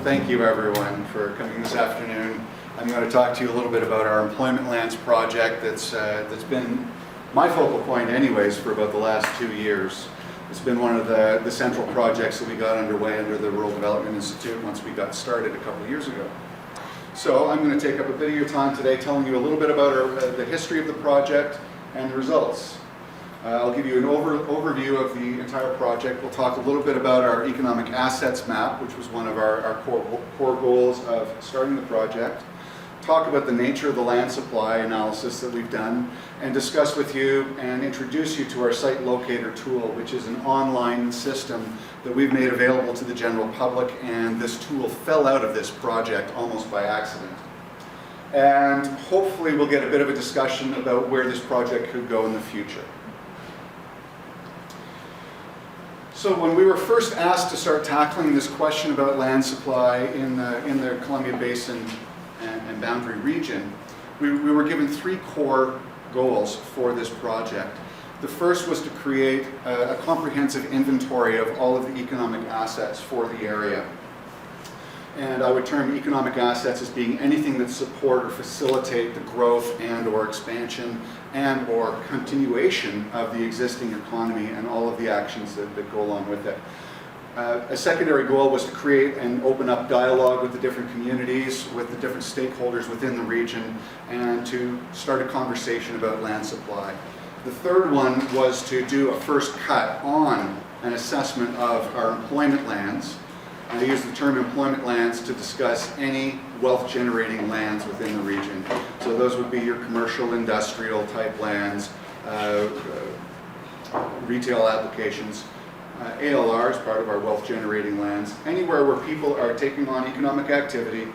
Thank you everyone for coming this afternoon. I'm going to talk to you a little bit about our employment lands project that's been my focal point anyways for about the last 2 years. It's been one of the central projects that we got underway under the Rural Development Institute once we got started a couple of years ago. So I'm going to take up a bit of your time today telling you a little bit about the history of the project and the results. I'll give you an overview of the entire project. We'll talk a little bit about our economic assets map, which was one of our core goals of starting the project. Talk about the nature of the land supply analysis that we've done, and discuss with you and introduce you to our site locator tool, which is an online system that we've made available to the general public, and this tool fell out of this project almost by accident. And hopefully we'll get a bit of a discussion about where this project could go in the future. So when we were first asked to start tackling this question about land supply in the Columbia Basin and boundary region, we were given 3 core goals for this project. The first was to create a comprehensive inventory of all of the economic assets for the area. And I would term economic assets as being anything that support or facilitate the growth and or expansion and or continuation of the existing economy and all of the actions that go along with it. A secondary goal was to create and open up dialogue with the different communities, with the different stakeholders within the region, and to start a conversation about land supply. The third one was to do a first cut on an assessment of our employment lands. I use the term employment lands to discuss any wealth-generating lands within the region. So those would be your commercial, industrial type lands, retail applications. ALR is part of our wealth-generating lands. Anywhere where people are taking on economic activity,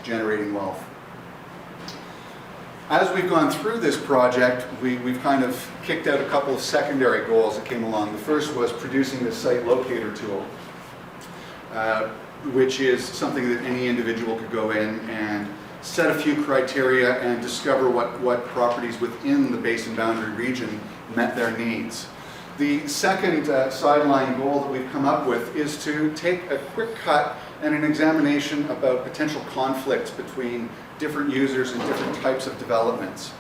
generating wealth. As we've gone through this project, we've kind of kicked out a couple of secondary goals that came along. The first was producing the site locator tool, which is something that any individual could go in and set a few criteria and discover what properties within the Basin boundary region met their needs. The second sideline goal that we've come up with is to take a quick cut and an examination about potential conflicts between different users and different types of developments.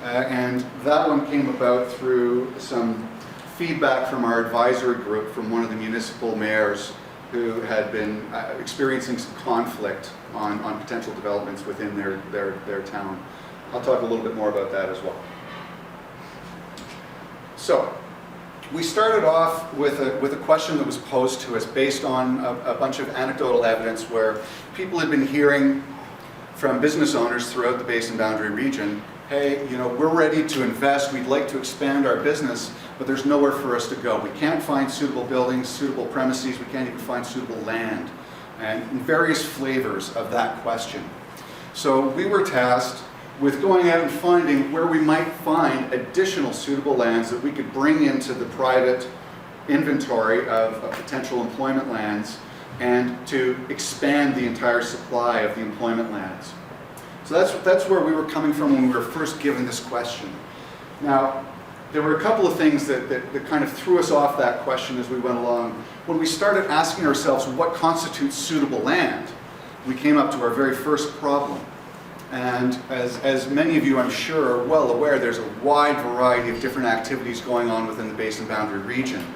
And that one came about through some feedback from our advisory group from one of the municipal mayors who had been experiencing some conflict on potential developments within their town. I'll talk a little bit more about that as well. So, we started off with a question that was posed to us based on a bunch of anecdotal evidence where people had been hearing from business owners throughout the Basin boundary region, hey, you know, we're ready to invest, we'd like to expand our business, but there's nowhere for us to go. We can't find suitable buildings, suitable premises, we can't even find suitable land, and various flavors of that question. So we were tasked with going out and finding where we might find additional suitable lands that we could bring into the private inventory of potential employment lands and to expand the entire supply of the employment lands. So that's where we were coming from when we were first given this question. Now, there were a couple of things that kind of threw us off that question as we went along. When we started asking ourselves what constitutes suitable land, we came up to our very first problem. And as many of you, I'm sure, are well aware, there's a wide variety of different activities going on within the Basin boundary region.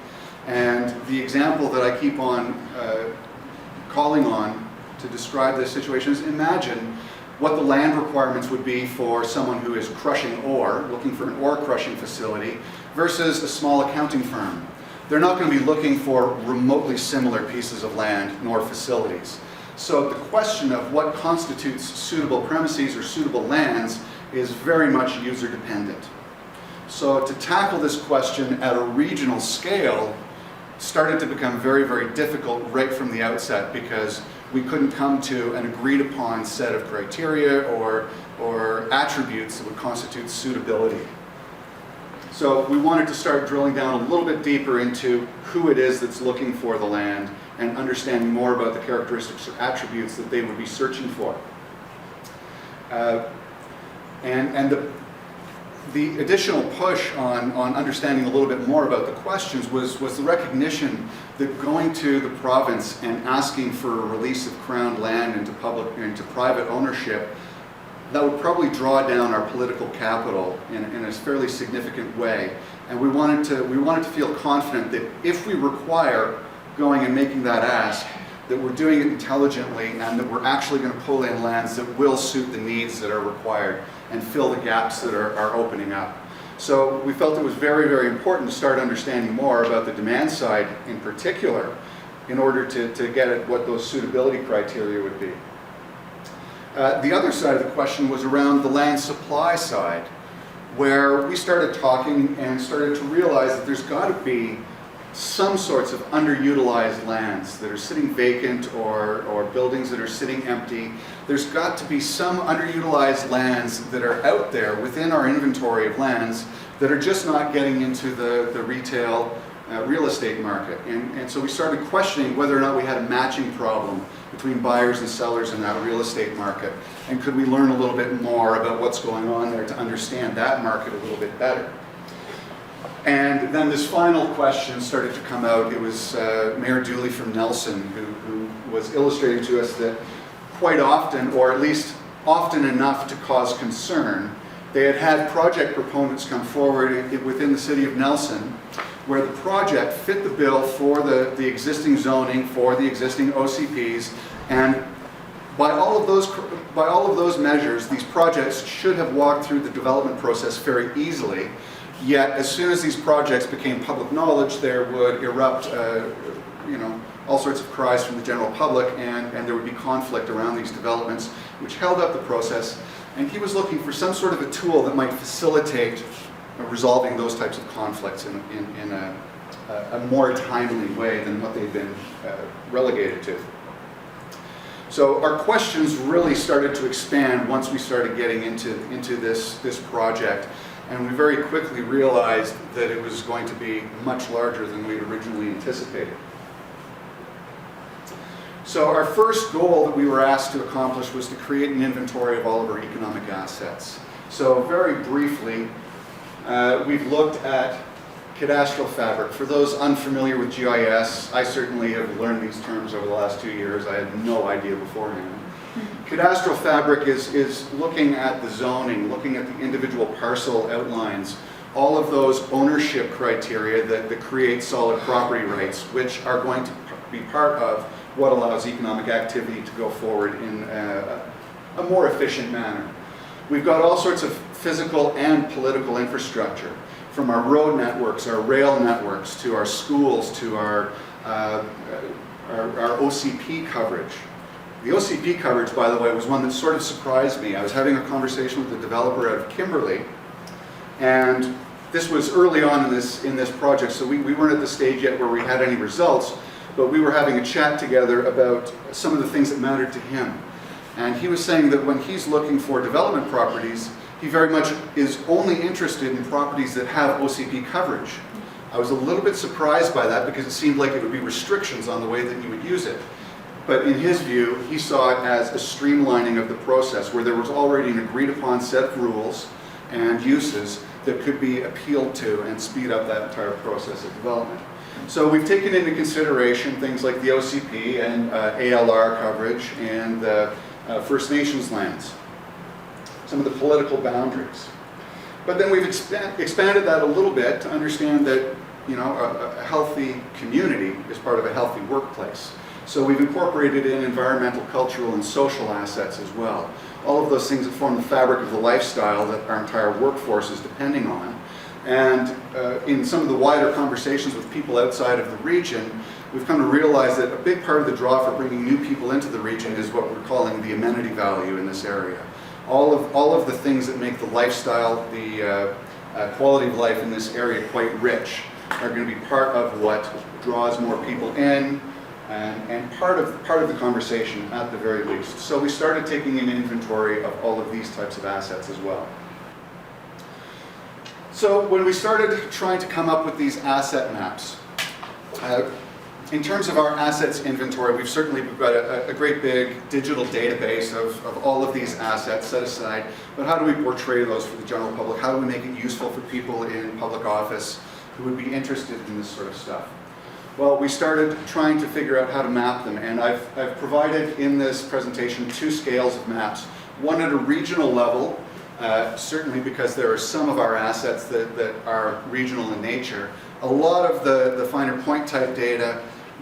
And the example that I keep on calling on to describe this situation is imagine what the land requirements would be for someone who is crushing ore, looking for an ore crushing facility, versus a small accounting firm. They're not going to be looking for remotely similar pieces of land nor facilities. So the question of what constitutes suitable premises or suitable lands is very much user dependent. So to tackle this question at a regional scale started to become very, very difficult right from the outset because we couldn't come to an agreed upon set of criteria or attributes that would constitute suitability. So we wanted to start drilling down a little bit deeper into who it is that's looking for the land and understanding more about the characteristics or attributes that they would be searching for. And the additional push on understanding a little bit more about the questions was the recognition that going to the province and asking for a release of Crown land into private ownership, that would probably draw down our political capital in a fairly significant way. And we wanted to feel confident that if we require going and making that ask, that we're doing it intelligently and that we're actually going to pull in lands that will suit the needs that are required and fill the gaps that are opening up. So we felt it was very, very important to start understanding more about the demand side in particular in order to get at what those suitability criteria would be. The other side of the question was around the land supply side, where we started talking and started to realize that there's got to be some sorts of underutilized lands that are sitting vacant or buildings that are sitting empty. There's got to be some underutilized lands that are out there within our inventory of lands that are just not getting into the retail real estate market. And so we started questioning whether or not we had a matching problem between buyers and sellers in that real estate market. And could we learn a little bit more about what's going on there to understand that market a little bit better? And then this final question started to come out. It was Mayor Dooley from Nelson who was illustrating to us that quite often, or at least often enough to cause concern, they had project proponents come forward within the city of Nelson where the project fit the bill for the existing zoning, for the existing OCPs, and by all of those measures, these projects should have walked through the development process very easily. Yet, as soon as these projects became public knowledge, there would erupt, all sorts of cries from the general public, and there would be conflict around these developments, which held up the process. And he was looking for some sort of a tool that might facilitate resolving those types of conflicts in a more timely way than what they've been relegated to. So our questions really started to expand once we started getting into this project. And we very quickly realized that it was going to be much larger than we originally anticipated. So our first goal that we were asked to accomplish was to create an inventory of all of our economic assets. So very briefly, we've looked at cadastral fabric. For those unfamiliar with GIS, I certainly have learned these terms over the last 2 years. I had no idea beforehand. Cadastral fabric is looking at the zoning, looking at the individual parcel outlines, all of those ownership criteria that create solid property rights, which are going to be part of what allows economic activity to go forward in a more efficient manner. We've got all sorts of physical and political infrastructure, from our road networks, our rail networks, to our schools, to our OCP coverage. The OCP coverage, by the way, was one that sort of surprised me. I was having a conversation with a developer out of Kimberley, and this was early on in this project, so we weren't at the stage yet where we had any results, but we were having a chat together about some of the things that mattered to him. And he was saying that when he's looking for development properties, he very much is only interested in properties that have OCP coverage. I was a little bit surprised by that because it seemed like it would be restrictions on the way that you would use it. But in his view, he saw it as a streamlining of the process where there was already an agreed upon set of rules and uses that could be appealed to and speed up that entire process of development. So we've taken into consideration things like the OCP and ALR coverage and the First Nations lands, some of the political boundaries. But then we've expanded that a little bit to understand that a healthy community is part of a healthy workplace. So we've incorporated in environmental, cultural, and social assets as well. All of those things that form the fabric of the lifestyle that our entire workforce is depending on. And in some of the wider conversations with people outside of the region, we've come to realize that a big part of the draw for bringing new people into the region is what we're calling the amenity value in this area. All of the things that make the lifestyle, the quality of life in this area quite rich are going to be part of what draws more people in, and part of the conversation at the very least. So we started taking an inventory of all of these types of assets as well. So when we started trying to come up with these asset maps, In terms of our assets inventory, we've got a great big digital database of all of these assets set aside, but how do we portray those for the general public? How do we make it useful for people in public office who would be interested in this sort of stuff? Well, we started trying to figure out how to map them, and I've provided in this presentation 2 scales of maps. One at a regional level, certainly because there are some of our assets that are regional in nature. A lot of the finer point type data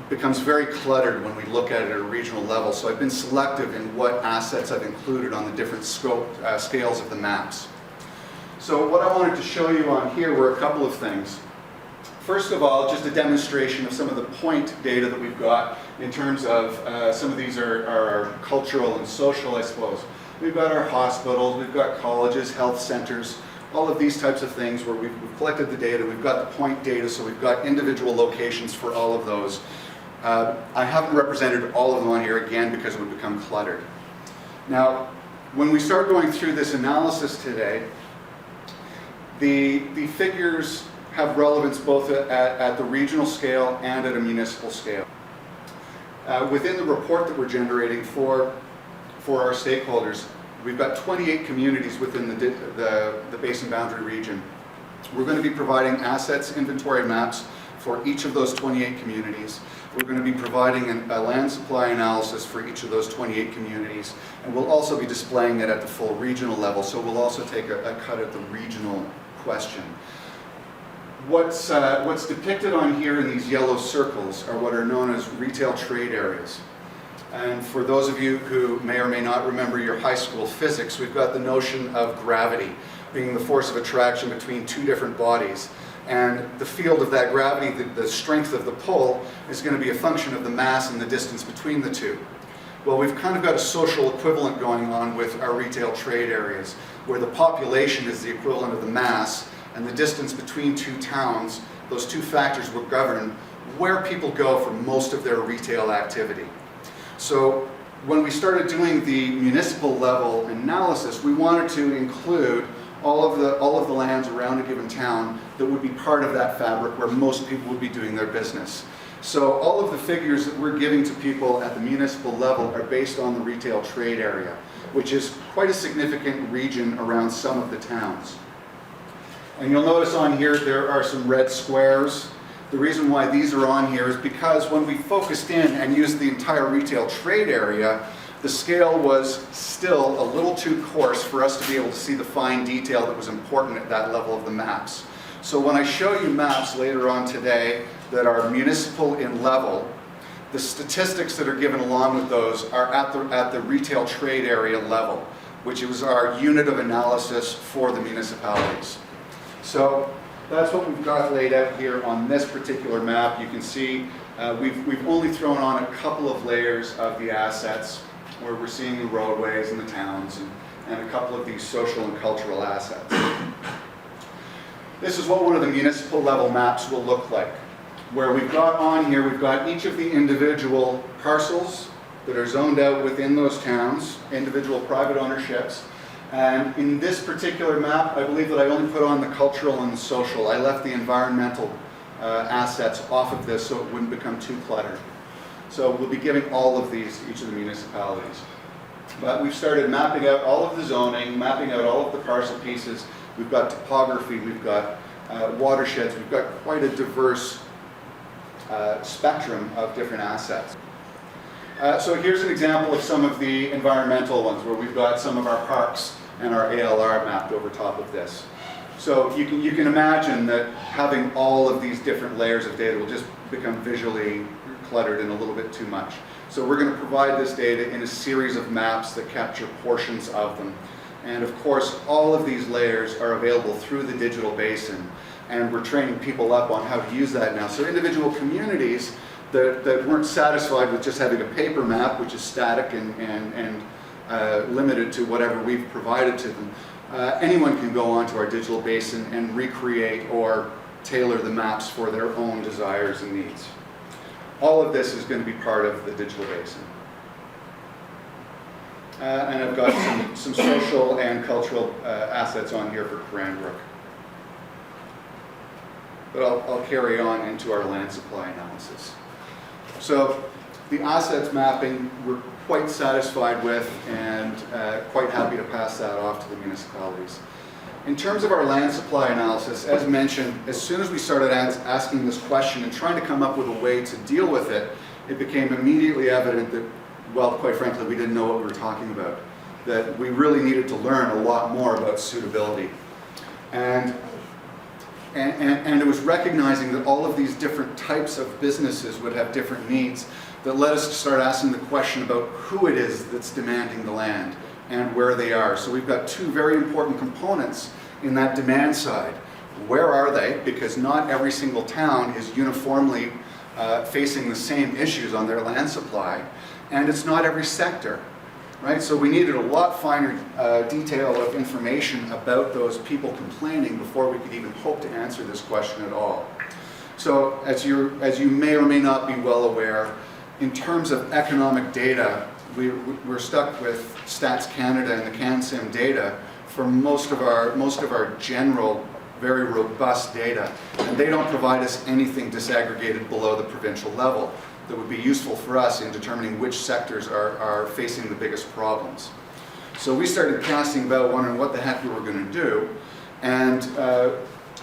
becomes very cluttered when we look at it at a regional level, so I've been selective in what assets I've included on the different scales of the maps. So what I wanted to show you on here were a couple of things. First of all, just a demonstration of some of the point data that we've got in terms of, some of these are cultural and social, I suppose. We've got our hospitals, we've got colleges, health centers, all of these types of things where we've collected the data, we've got the point data, so we've got individual locations for all of those. I haven't represented all of them on here again because it would become cluttered. Now, when we start going through this analysis today, the figures have relevance both at the regional scale and at a municipal scale. Within the report that we're generating for our stakeholders, we've got 28 communities within the Basin Boundary region. We're going to be providing assets inventory maps for each of those 28 communities. We're going to be providing a land supply analysis for each of those 28 communities, and we'll also be displaying it at the full regional level, so we'll also take a cut at the regional question. What's depicted on here in these yellow circles are what are known as retail trade areas. And for those of you who may or may not remember your high school physics, we've got the notion of gravity being the force of attraction between 2 different bodies. And the field of that gravity, the strength of the pull, is going to be a function of the mass and the distance between the 2. Well, we've kind of got a social equivalent going on with our retail trade areas, where the population is the equivalent of the mass, and the distance between 2 towns, those 2 factors will govern where people go for most of their retail activity. So when we started doing the municipal level analysis, we wanted to include all of the lands around a given town that would be part of that fabric where most people would be doing their business. So all of the figures that we're giving to people at the municipal level are based on the retail trade area, which is quite a significant region around some of the towns. And you'll notice on here there are some red squares. The reason why these are on here is because when we focused in and used the entire retail trade area, the scale was still a little too coarse for us to be able to see the fine detail that was important at that level of the maps. So when I show you maps later on today that are municipal in level, the statistics that are given along with those are at the retail trade area level, which is our unit of analysis for the municipalities. So that's what we've got laid out here on this particular map. You can see we've only thrown on a couple of layers of the assets where we're seeing the roadways and the towns and a couple of these social and cultural assets. This is what one of the municipal level maps will look like, where we've got on here, we've got each of the individual parcels that are zoned out within those towns, individual private ownerships. And in this particular map, I believe that I only put on the cultural and the social. I left the environmental assets off of this so it wouldn't become too cluttered. So we'll be giving all of these to each of the municipalities. But we've started mapping out all of the zoning, mapping out all of the parcel pieces. We've got topography, we've got watersheds, we've got quite a diverse spectrum of different assets. So here's an example of some of the environmental ones where we've got some of our parks and our ALR mapped over top of this. So you can imagine that having all of these different layers of data will just become visually cluttered and a little bit too much. So we're going to provide this data in a series of maps that capture portions of them. And of course, all of these layers are available through the digital basin, and we're training people up on how to use that now. So individual communities that weren't satisfied with just having a paper map, which is static and limited to whatever we've provided to them, anyone can go onto our digital basin and recreate or tailor the maps for their own desires and needs. All of this is going to be part of the digital basin. And I've got some social and cultural assets on here for Cranbrook. But I'll carry on into our land supply analysis. So the assets mapping we're quite satisfied with and quite happy to pass that off to the municipalities. In terms of our land supply analysis, as mentioned, as soon as we started asking this question and trying to come up with a way to deal with it, it became immediately evident that, well, quite frankly, we didn't know what we were talking about, that we really needed to learn a lot more about suitability. And it was recognizing that all of these different types of businesses would have different needs that led us to start asking the question about who it is that's demanding the land and where they are. So we've got two very important components in that demand side. Where are they? Because not every single town is uniformly facing the same issues on their land supply, and it's not every sector, right? So we needed a lot finer detail of information about those people complaining before we could even hope to answer this question at all. So as you may or may not be well aware, in terms of economic data, we're stuck with Stats Canada and the CanSim data for most of our general, very robust data, and they don't provide us anything disaggregated below the provincial level that would be useful for us in determining which sectors are facing the biggest problems. So we started casting about wondering what the heck we were going to do, and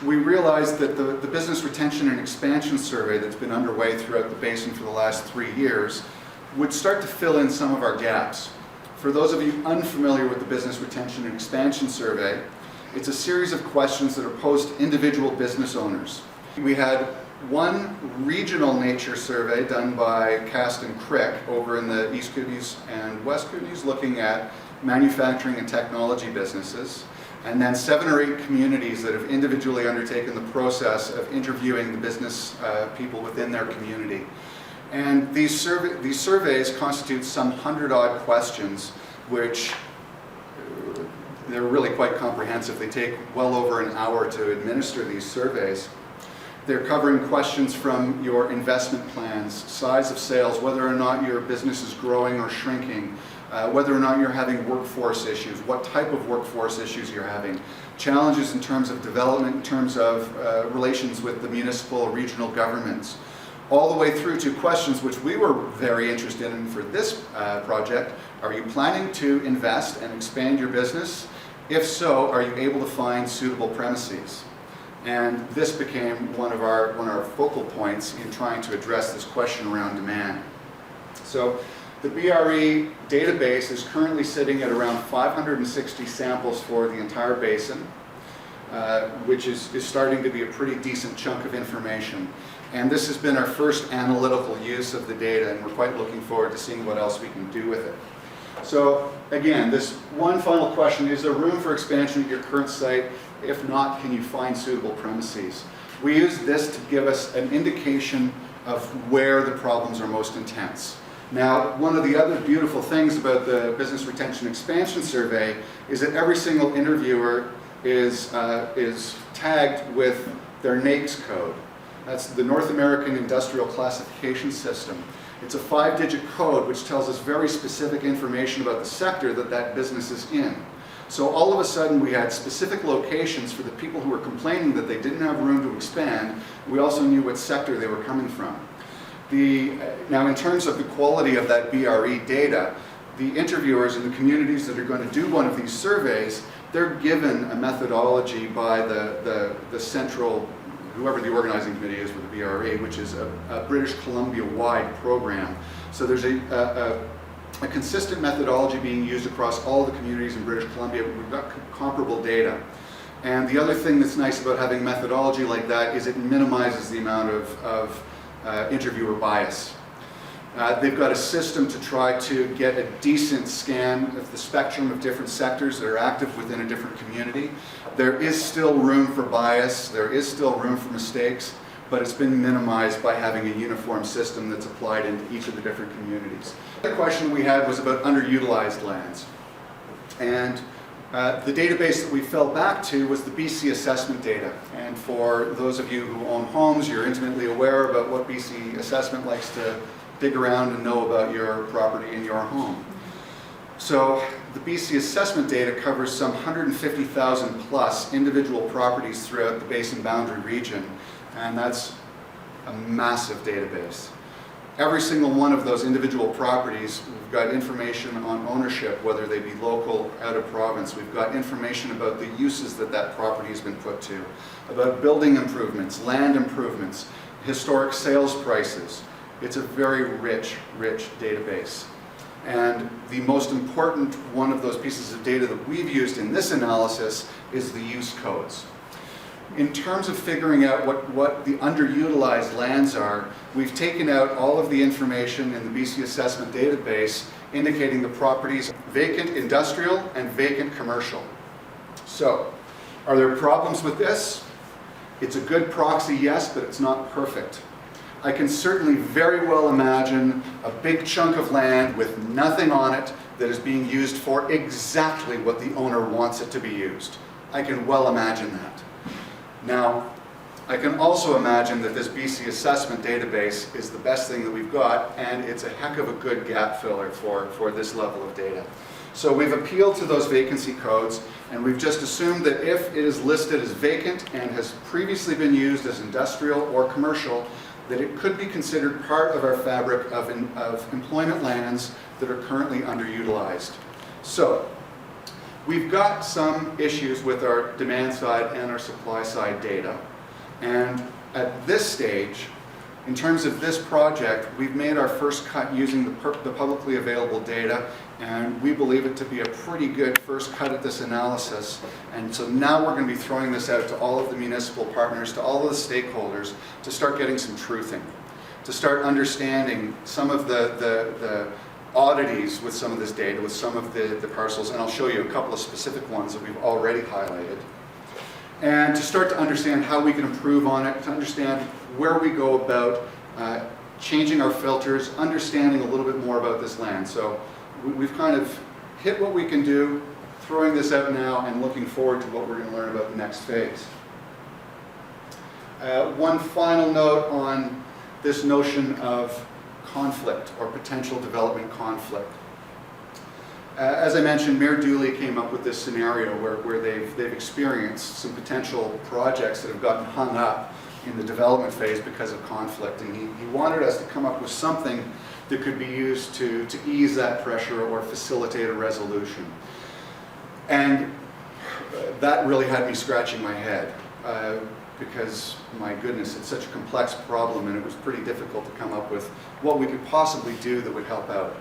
we realized that the Business Retention and Expansion Survey that's been underway throughout the Basin for the last 3 years would start to fill in some of our gaps. For those of you unfamiliar with the Business Retention and Expansion Survey, it's a series of questions that are posed to individual business owners. We had one regional nature survey done by Cast and Crick over in the East Kootenays and West Kootenays looking at manufacturing and technology businesses, and then 7 or 8 communities that have individually undertaken the process of interviewing the business people within their community. And these surveys constitute some 100-odd questions, which they're really quite comprehensive. They take well over an hour to administer these surveys. They're covering questions from your investment plans, size of sales, whether or not your business is growing or shrinking, whether or not you're having workforce issues, what type of workforce issues you're having, challenges in terms of development, in terms of relations with the municipal or regional governments, all the way through to questions which we were very interested in for this project. Are you planning to invest and expand your business? If so, are you able to find suitable premises? And this became one of our focal points in trying to address this question around demand. So the BRE database is currently sitting at around 560 samples for the entire basin, which is starting to be a pretty decent chunk of information. And this has been our first analytical use of the data, and we're quite looking forward to seeing what else we can do with it. So again, this one final question: is there room for expansion at your current site? If not, can you find suitable premises? We use this to give us an indication of where the problems are most intense. Now, one of the other beautiful things about the Business Retention Expansion Survey is that every single interviewer is tagged with their NAICS code. That's the North American Industrial Classification System. It's a 5-digit code which tells us very specific information about the sector that business is in. So all of a sudden we had specific locations for the people who were complaining that they didn't have room to expand. We also knew what sector they were coming from. Now, in terms of the quality of that BRE data, the interviewers in the communities that are going to do one of these surveys, they're given a methodology by the central, whoever the organizing committee is for the BRE, which is a British Columbia-wide program. So there's a consistent methodology being used across all the communities in British Columbia. We've got comparable data. And the other thing that's nice about having methodology like that is it minimizes the amount of interviewer bias. They've got a system to try to get a decent scan of the spectrum of different sectors that are active within a different community. There is still room for bias, there is still room for mistakes, but it's been minimized by having a uniform system that's applied into each of the different communities. The question we had was about underutilized lands. And the database that we fell back to was the BC assessment data. And for those of you who own homes, you're intimately aware about what BC assessment likes to dig around and know about your property in your home. So the BC assessment data covers some 150,000 plus individual properties throughout the Basin boundary region, and that's a massive database. Every single one of those individual properties, we've got information on ownership, whether they be local, out of province. We've got information about the uses that that property has been put to, about building improvements, land improvements, historic sales prices. It's a very rich, rich database. And the most important one of those pieces of data that we've used in this analysis is the use codes. In terms of figuring out what the underutilized lands are, we've taken out all of the information in the BC Assessment Database indicating the properties vacant industrial and vacant commercial. So, are there problems with this? It's a good proxy, yes, but it's not perfect. I can certainly very well imagine a big chunk of land with nothing on it that is being used for exactly what the owner wants it to be used. I can well imagine that. Now, I can also imagine that this BC Assessment Database is the best thing that we've got, and it's a heck of a good gap filler for this level of data. So we've appealed to those vacancy codes, and we've just assumed that if it is listed as vacant and has previously been used as industrial or commercial, that it could be considered part of our fabric of employment lands that are currently underutilized. So, we've got some issues with our demand side and our supply side data. And at this stage, in terms of this project, we've made our first cut using the publicly available data, and we believe it to be a pretty good first cut at this analysis. And so now we're going to be throwing this out to all of the municipal partners, to all of the stakeholders, to start getting some truthing, to start understanding some of the oddities with some of this data, with some of the parcels, and I'll show you a couple of specific ones that we've already highlighted. And to start to understand how we can improve on it, to understand where we go about changing our filters, understanding a little bit more about this land. So we've kind of hit what we can do, throwing this out now and looking forward to what we're going to learn about the next phase. One final note on this notion of conflict or potential development conflict. As I mentioned, Mayor Dooley came up with this scenario where they've experienced some potential projects that have gotten hung up in the development phase because of conflict, and he wanted us to come up with something that could be used to ease that pressure or facilitate a resolution. And that really had me scratching my head because, my goodness, it's such a complex problem, and it was pretty difficult to come up with what we could possibly do that would help out.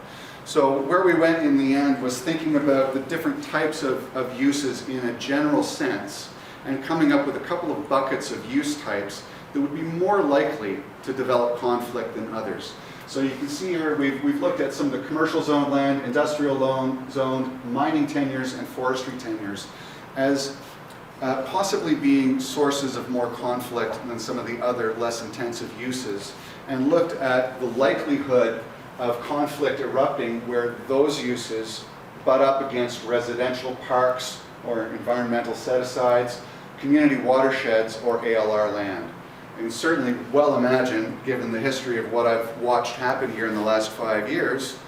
So where we went in the end was thinking about the different types of uses in a general sense, and coming up with a couple of buckets of use types that would be more likely to develop conflict than others. So you can see here we've looked at some of the commercial zoned land, industrial zoned, mining tenures, and forestry tenures as possibly being sources of more conflict than some of the other less intensive uses, and looked at the likelihood of conflict erupting where those uses butt up against residential parks or environmental set-asides, community watersheds, or ALR land. And certainly well imagine, given the history of what I've watched happen here in the last 5 years,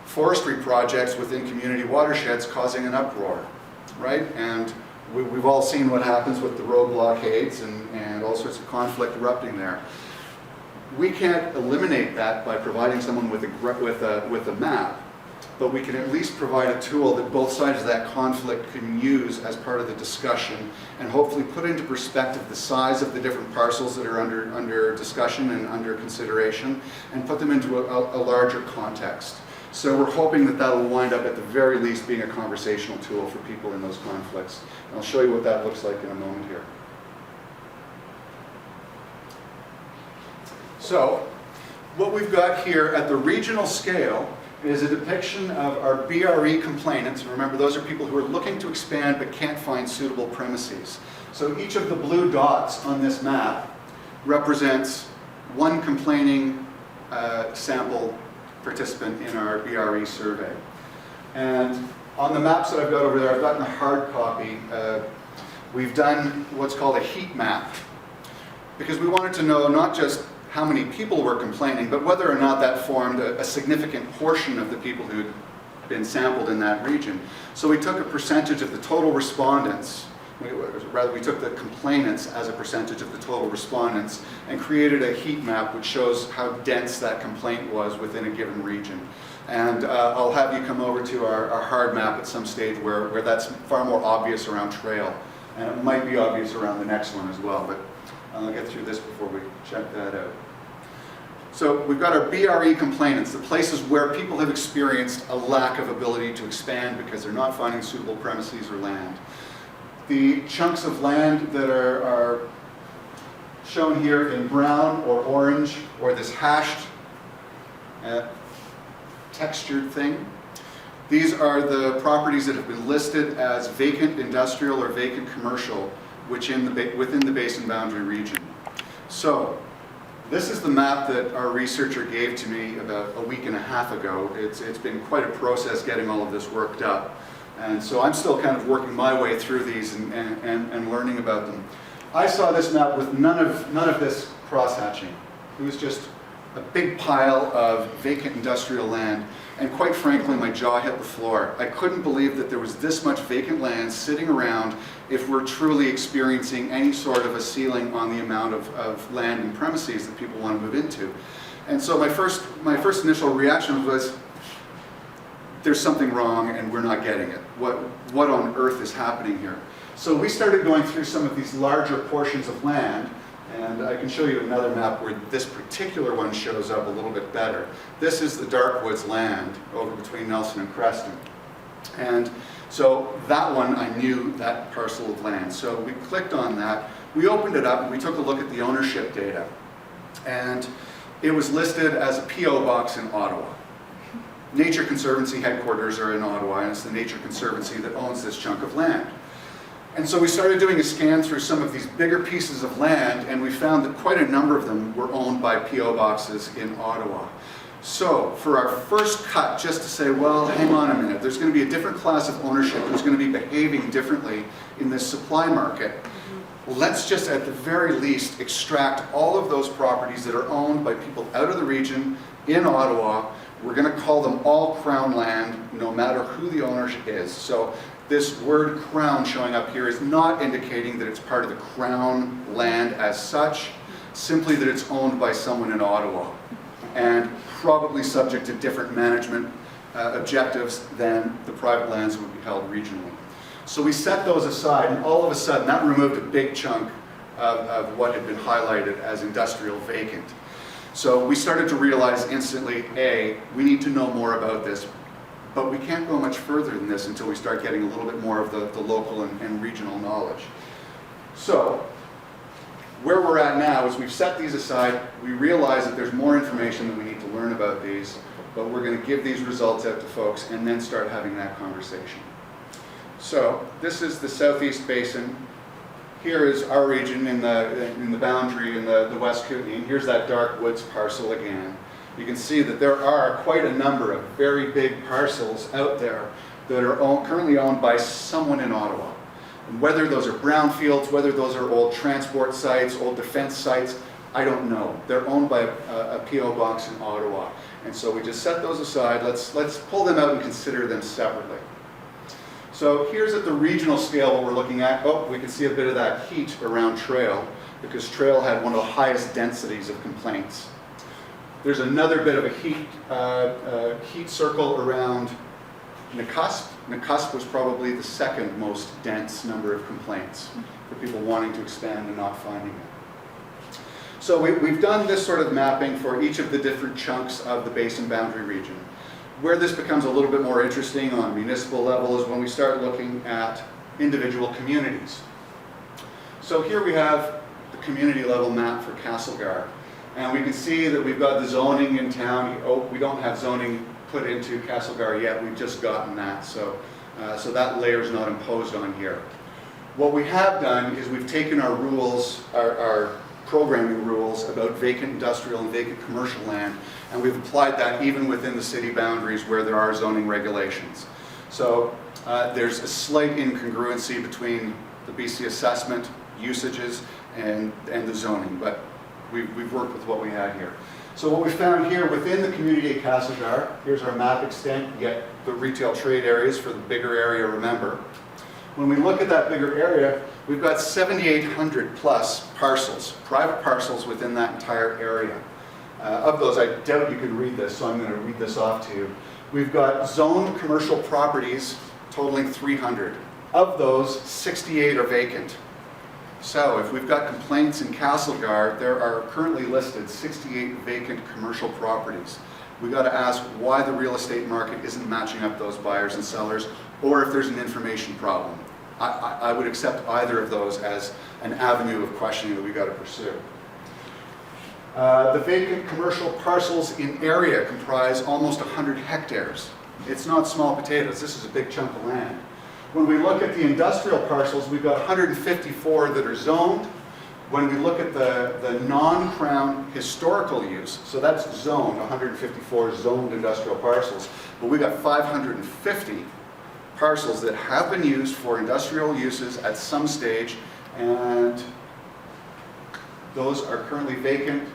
forestry projects within community watersheds causing an uproar, right? And we've all seen what happens with the road blockades and all sorts of conflict erupting there. We can't eliminate that by providing someone with a map, but we can at least provide a tool that both sides of that conflict can use as part of the discussion, and hopefully put into perspective the size of the different parcels that are under discussion and under consideration, and put them into a larger context. So we're hoping that that'll wind up at the very least being a conversational tool for people in those conflicts. And I'll show you what that looks like in a moment here. So what we've got here at the regional scale is a depiction of our BRE complainants. Remember, those are people who are looking to expand but can't find suitable premises. So each of the blue dots on this map represents one complaining sample participant in our BRE survey. And on the maps that I've got over there, I've gotten a hard copy. We've done what's called a heat map, because we wanted to know not just how many people were complaining, but whether or not that formed a significant portion of the people who'd been sampled in that region. So we took a percentage of the total respondents we took the complainants as a percentage of the total respondents and created a heat map which shows how dense that complaint was within a given region. And I'll have you come over to our hard map at some stage where that's far more obvious around trail. And it might be obvious around the next one as well, but I'll get through this before we check that out. So we've got our BRE complainants, the places where people have experienced a lack of ability to expand because they're not finding suitable premises or land. The chunks of land that are shown here in brown or orange, or this hashed textured thing, these are the properties that have been listed as vacant industrial or vacant commercial within the Basin boundary region. So this is the map that our researcher gave to me about a week and a half ago. It's been quite a process getting all of this worked up. And so I'm still kind of working my way through these and learning about them. I saw this map with none of this cross-hatching. It was just a big pile of vacant industrial land. And quite frankly, my jaw hit the floor. I couldn't believe that there was this much vacant land sitting around if we're truly experiencing any sort of a ceiling on the amount of land and premises that people want to move into. And so my first initial reaction was, there's something wrong and we're not getting it. What on earth is happening here? So we started going through some of these larger portions of land, and I can show you another map where this particular one shows up a little bit better. This is the Darkwoods land over between Nelson and Creston. And so that one, I knew that parcel of land. So we clicked on that, we opened it up, and we took a look at the ownership data. And it was listed as a P.O. box in Ottawa. Nature Conservancy headquarters are in Ottawa, and it's the Nature Conservancy that owns this chunk of land. And so we started doing a scan through some of these bigger pieces of land, and we found that quite a number of them were owned by P.O. boxes in Ottawa. So for our first cut, just to say, well, hang on a minute, there's going to be a different class of ownership who's going to be behaving differently in this supply market. Let's just at the very least extract all of those properties that are owned by people out of the region in Ottawa. We're going to call them all Crown land, no matter who the owner is. So this word Crown showing up here is not indicating that it's part of the Crown land as such, simply that it's owned by someone in Ottawa and probably subject to different management objectives than the private lands would be held regionally. So we set those aside, and all of a sudden that removed a big chunk of what had been highlighted as industrial vacant. So we started to realize instantly, A, we need to know more about this, but we can't go much further than this until we start getting a little bit more of the local and regional knowledge. So where we're at now is we've set these aside, we realize that there's more information that we need to learn about these, but we're going to give these results out to folks and then start having that conversation. So this is the Southeast Basin. Here is our region in the boundary in the West Kootenay. And here's that dark woods parcel again. You can see that there are quite a number of very big parcels out there that are currently owned by someone in Ottawa. And whether those are brownfields, whether those are old transport sites, old defense sites, I don't know. They're owned by a P.O. box in Ottawa. And so we just set those aside. Let's pull them out and consider them separately. So here's at the regional scale what we're looking at. Oh, we can see a bit of that heat around Trail, because Trail had one of the highest densities of complaints. There's another bit of a heat circle around Nakusp. Nakusp was probably the second most dense number of complaints for people wanting to expand and not finding it. So we've done this sort of mapping for each of the different chunks of the Basin boundary region. Where this becomes a little bit more interesting on a municipal level is when we start looking at individual communities. So here we have the community level map for Castlegar. And we can see that we've got the zoning in town. Oh, we don't have zoning put into Castlegar yet. We've just gotten that. So that layer is not imposed on here. What we have done is we've taken our rules, our programming rules about vacant industrial and vacant commercial land, and we've applied that even within the city boundaries where there are zoning regulations. So there's a slight incongruency between the BC assessment usages and the zoning, but we've worked with what we had here. So what we found here within the community of Castlegar, here's our map extent. You get the retail trade areas for the bigger area, remember. When we look at that bigger area, we've got 7,800 plus parcels, private parcels within that entire area. Of those, I doubt you can read this, so I'm going to read this off to you. We've got zoned commercial properties totaling 300. Of those, 68 are vacant. So if we've got complaints in Castlegar, there are currently listed 68 vacant commercial properties. We've got to ask why the real estate market isn't matching up those buyers and sellers, or if there's an information problem. I would accept either of those as an avenue of questioning that we've got to pursue. The vacant commercial parcels in area comprise almost 100 hectares. It's not small potatoes, this is a big chunk of land. When we look at the industrial parcels, we've got 154 that are zoned. When we look at the non-Crown historical use, so that's zoned, 154 zoned industrial parcels, but we've got 550 parcels that have been used for industrial uses at some stage, and those are currently vacant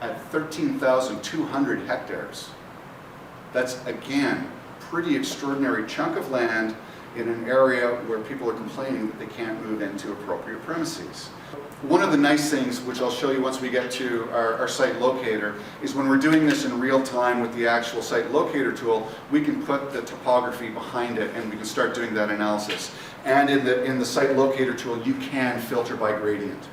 at 13,200 hectares. That's, again, pretty extraordinary chunk of land in an area where people are complaining that they can't move into appropriate premises. One of the nice things, which I'll show you once we get to our site locator, is when we're doing this in real time with the actual site locator tool, we can put the topography behind it and we can start doing that analysis. And in the site locator tool, you can filter by gradient.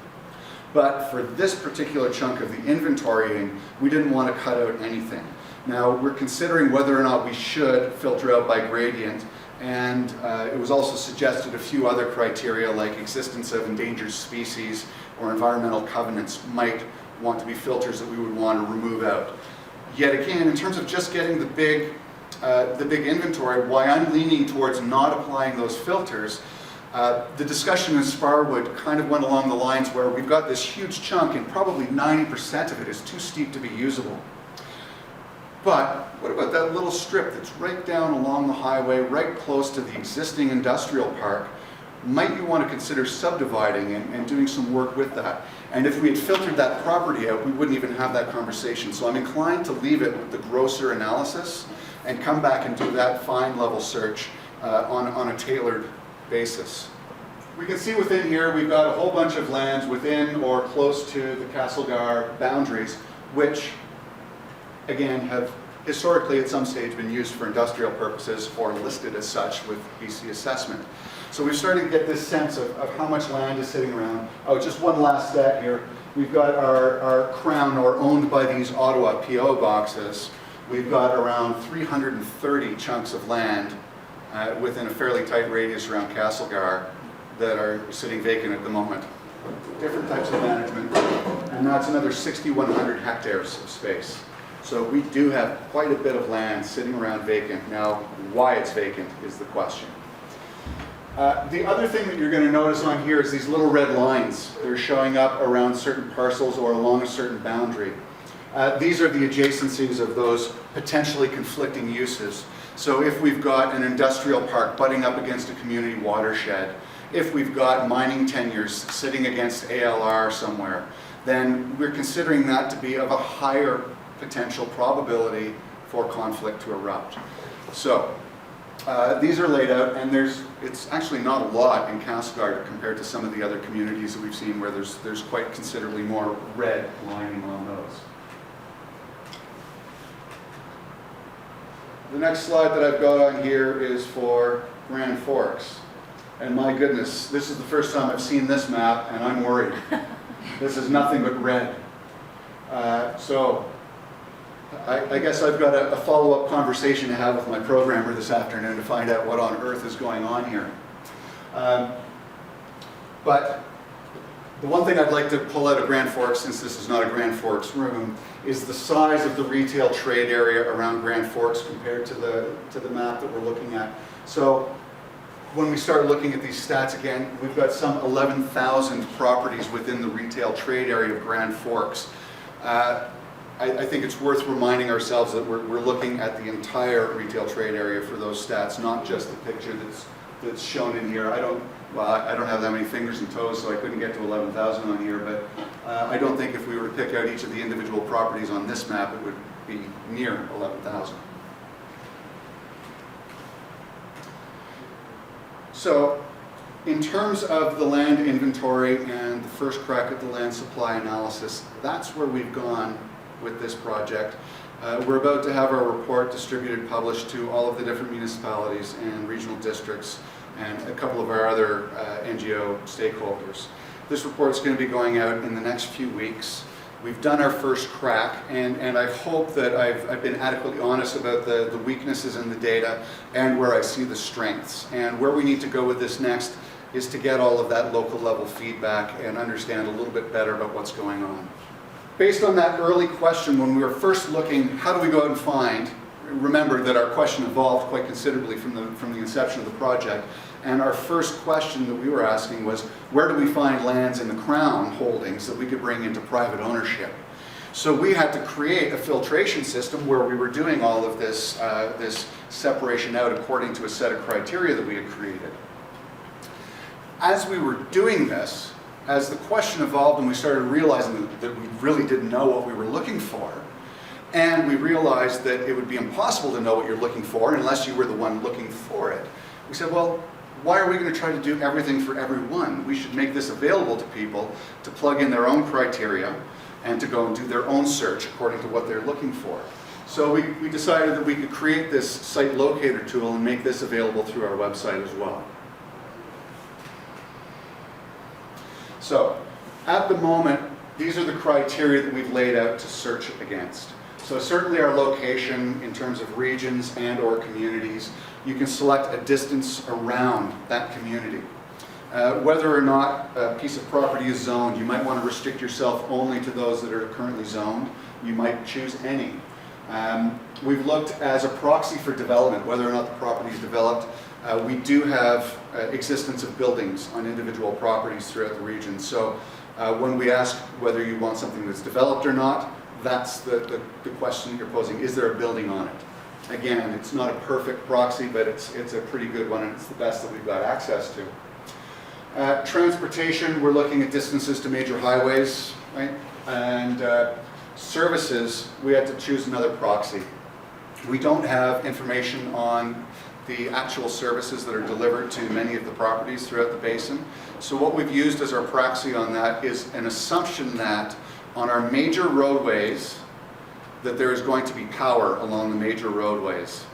But for this particular chunk of the inventorying, we didn't want to cut out anything. Now, we're considering whether or not we should filter out by gradient, and it was also suggested a few other criteria like existence of endangered species or environmental covenants might want to be filters that we would want to remove out. Yet again, in terms of just getting the big inventory, why I'm leaning towards not applying those filters, the discussion in Sparwood kind of went along the lines where we've got this huge chunk and probably 90% of it is too steep to be usable. But what about that little strip that's right down along the highway, right close to the existing industrial park? Might you want to consider subdividing and doing some work with that? And if we had filtered that property out, we wouldn't even have that conversation. So I'm inclined to leave it with the grosser analysis and come back and do that fine level search on a tailored basis. We can see within here we've got a whole bunch of lands within or close to the Castlegar boundaries, which again have historically at some stage been used for industrial purposes or listed as such with BC assessment. So we've started to get this sense of how much land is sitting around. Oh, just one last stat here. We've got our Crown or owned by these Ottawa PO boxes. We've got around 330 chunks of land within a fairly tight radius around Castlegar that are sitting vacant at the moment. Different types of management, and that's another 6,100 hectares of space. So we do have quite a bit of land sitting around vacant. Now, why it's vacant is the question. The other thing that you're going to notice on here is these little red lines. They're showing up around certain parcels or along a certain boundary. These are the adjacencies of those potentially conflicting uses. So if we've got an industrial park butting up against a community watershed, if we've got mining tenures sitting against ALR somewhere, then we're considering that to be of a higher potential probability for conflict to erupt. So these are laid out, and it's actually not a lot in Castlegar compared to some of the other communities that we've seen where there's quite considerably more red lining on those. The next slide that I've got on here is for Grand Forks. And my goodness, this is the first time I've seen this map, and I'm worried. This is nothing but red. So I guess I've got a follow-up conversation to have with my programmer this afternoon to find out what on earth is going on here. But the one thing I'd like to pull out of Grand Forks, since this is not a Grand Forks room, is the size of the retail trade area around Grand Forks compared to the map that we're looking at. So when we start looking at these stats again, we've got some 11,000 properties within the retail trade area of Grand Forks. I think it's worth reminding ourselves that we're looking at the entire retail trade area for those stats, not just the picture that's shown in here. I don't have that many fingers and toes, so I couldn't get to 11,000 on here, but I don't think if we were to pick out each of the individual properties on this map, it would be near 11,000. So In terms of the land inventory and the first crack at the land supply analysis, that's where we've gone with this project. We're about to have our report distributed, published to all of the different municipalities and regional districts and a couple of our other NGO stakeholders. This report is going to be going out in the next few weeks. We've done our first crack, and I hope that I've been adequately honest about the weaknesses in the data and where I see the strengths. And where we need to go with this next is to get all of that local level feedback and understand a little bit better about what's going on. Based on that early question, when we were first looking, how do we go out and find, remember that our question evolved quite considerably from the inception of the project, and our first question that we were asking was, where do we find lands in the Crown holdings that we could bring into private ownership? So we had to create a filtration system where we were doing all of this, this separation out according to a set of criteria that we had created. As we were doing this, as the question evolved and we started realizing that we really didn't know what we were looking for, and we realized that it would be impossible to know what you're looking for unless you were the one looking for it, we said, well, why are we going to try to do everything for everyone? We should make this available to people to plug in their own criteria and to go and do their own search according to what they're looking for. So we decided that we could create this site locator tool and make this available through our website as well. So, at the moment, these are the criteria that we've laid out to search against. So certainly our location in terms of regions and or communities, you can select a distance around that community. Whether or not a piece of property is zoned, you might want to restrict yourself only to those that are currently zoned. You might choose any. We've looked as a proxy for development, whether or not the property is developed. We do have existence of buildings on individual properties throughout the region. So when we ask whether you want something that's developed or not, that's the question you're posing. Is there a building on it? Again, it's not a perfect proxy, but it's a pretty good one, and it's the best that we've got access to. Transportation, we're looking at distances to major highways, right? And services, we had to choose another proxy. We don't have information on the actual services that are delivered to many of the properties throughout the basin. So what we've used as our proxy on that is an assumption that on our major roadways, that there is going to be power along the major roadways.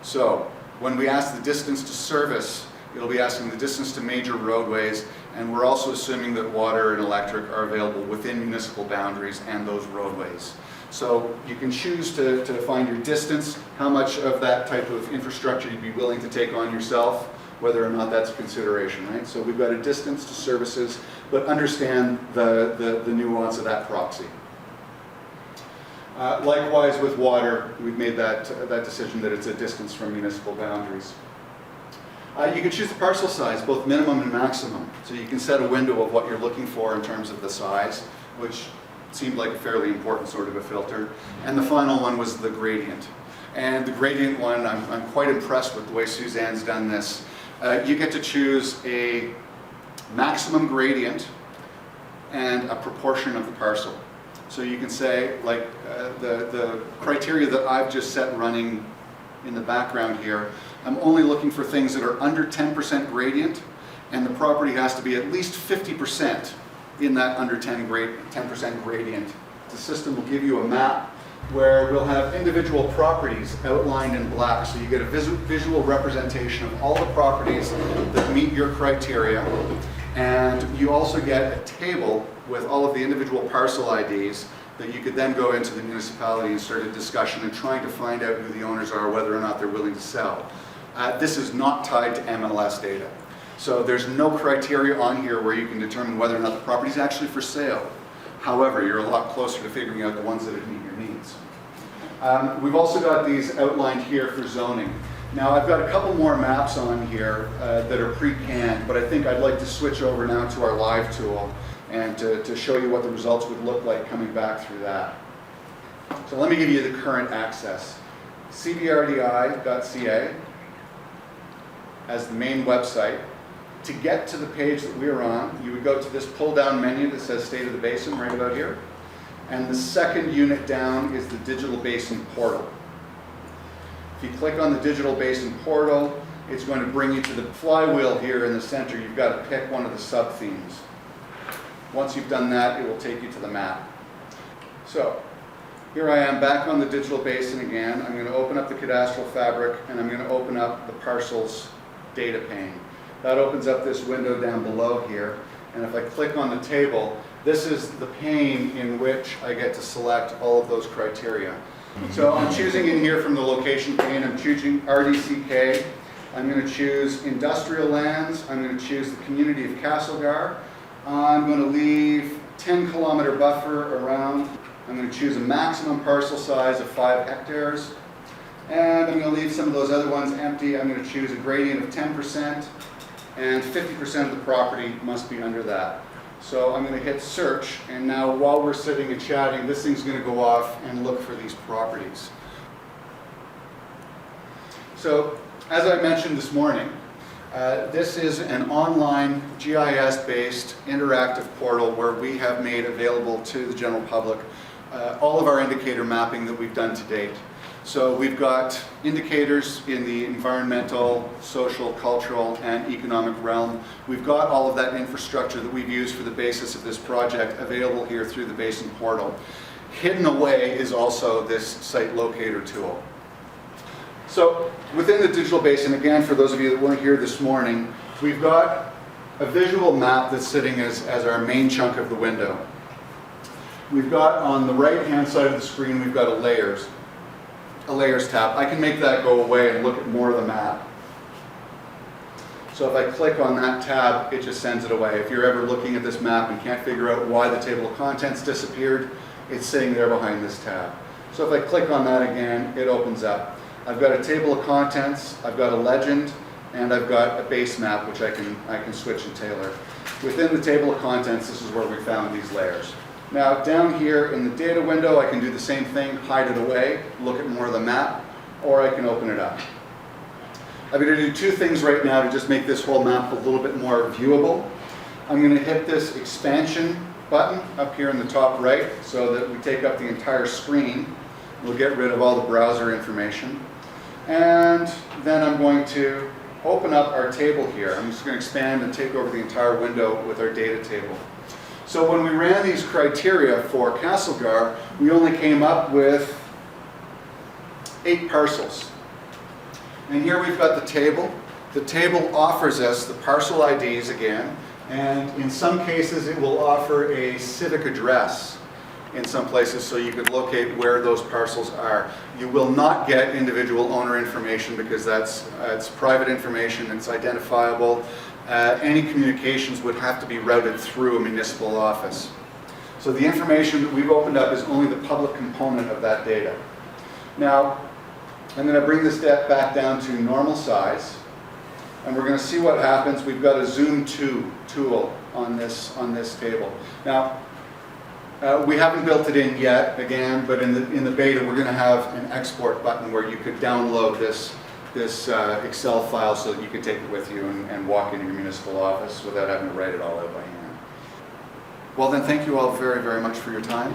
So when we ask the distance to service, it'll be asking the distance to major roadways, and we're also assuming that water and electric are available within municipal boundaries and those roadways. So you can choose to find your distance, how much of that type of infrastructure you'd be willing to take on yourself, whether or not that's a consideration, right? So we've got a distance to services, but understand the nuance of that proxy. Likewise with water, we've made that decision that it's a distance from municipal boundaries. You can choose the parcel size, both minimum and maximum. So you can set a window of what you're looking for in terms of the size, which seemed like a fairly important sort of a filter. And the final one was the gradient. And the gradient one, I'm quite impressed with the way Suzanne's done this. You get to choose a maximum gradient and a proportion of the parcel. So you can say, like the criteria that I've just set running in the background here, I'm only looking for things that are under 10% gradient, and the property has to be at least 50% in that under 10% gradient. The system will give you a map where we'll have individual properties outlined in black, so you get a visual representation of all the properties that meet your criteria, and you also get a table with all of the individual parcel IDs that you could then go into the municipality and start a discussion and trying to find out who the owners are, whether or not they're willing to sell. This is not tied to MLS data. So there's no criteria on here where you can determine whether or not the property is actually for sale. However, you're a lot closer to figuring out the ones that meet your needs. We've also got these outlined here for zoning. Now I've got a couple more maps on here that are pre-canned, but I think I'd like to switch over now to our live tool and to show you what the results would look like coming back through that. So let me give you the current access. cbrdi.ca as the main website. To get to the page that we're on, you would go to this pull-down menu that says State of the Basin right about here. And the second unit down is the Digital Basin portal. If you click on the Digital Basin portal, it's going to bring you to the flywheel here in the center. You've got to pick one of the sub-themes. Once you've done that, it will take you to the map. So here I am back on the digital basin again. I'm going to open up the cadastral fabric and I'm going to open up the parcels data pane. That opens up this window down below here. And if I click on the table, this is the pane in which I get to select all of those criteria. So I'm choosing in here from the location pane, I'm choosing RDCK. I'm going to choose industrial lands. I'm going to choose the community of Castlegar. I'm going to leave 10-kilometer buffer around. I'm going to choose a maximum parcel size of 5 hectares. And I'm going to leave some of those other ones empty. I'm going to choose a gradient of 10%, and 50% of the property must be under that. So I'm going to hit search, and now while we're sitting and chatting, this thing's going to go off and look for these properties. So, as I mentioned this morning, this is an online GIS-based interactive portal where we have made available to the general public all of our indicator mapping that we've done to date. So we've got indicators in the environmental, social, cultural, and economic realm. We've got all of that infrastructure that we've used for the basis of this project available here through the Basin portal. Hidden away is also this site locator tool. So within the digital basin, again, for those of you that weren't here this morning, we've got a visual map that's sitting as our main chunk of the window. We've got on the right-hand side of the screen, we've got a layers tab. I can make that go away and look at more of the map. So if I click on that tab, it just sends it away. If you're ever looking at this map and can't figure out why the table of contents disappeared, it's sitting there behind this tab. So if I click on that again, it opens up. I've got a table of contents, I've got a legend, and I've got a base map which I can switch and tailor. Within the table of contents, this is where we found these layers. Now down here in the data window, I can do the same thing, hide it away, look at more of the map, or I can open it up. I'm going to do two things right now to just make this whole map a little bit more viewable. I'm going to hit this expansion button up here in the top right so that we take up the entire screen. We'll get rid of all the browser information. And then I'm going to open up our table here. I'm just going to expand and take over the entire window with our data table. So when we ran these criteria for Castlegar, we only came up with 8 parcels. And here we've got the table. The table offers us the parcel IDs again, and in some cases it will offer a civic address in some places so you could locate where those parcels are. You will not get individual owner information because it's private information, it's identifiable. Any communications would have to be routed through a municipal office. So the information that we've opened up is only the public component of that data. Now, I'm going to bring this back down to normal size, and we're going to see what happens. We've got a zoom to tool on this table. Now, we haven't built it in yet, again, but in the beta we're going to have an export button where you could download this Excel file so that you could take it with you and walk into your municipal office without having to write it all out by hand. Well then, thank you all very, very much for your time.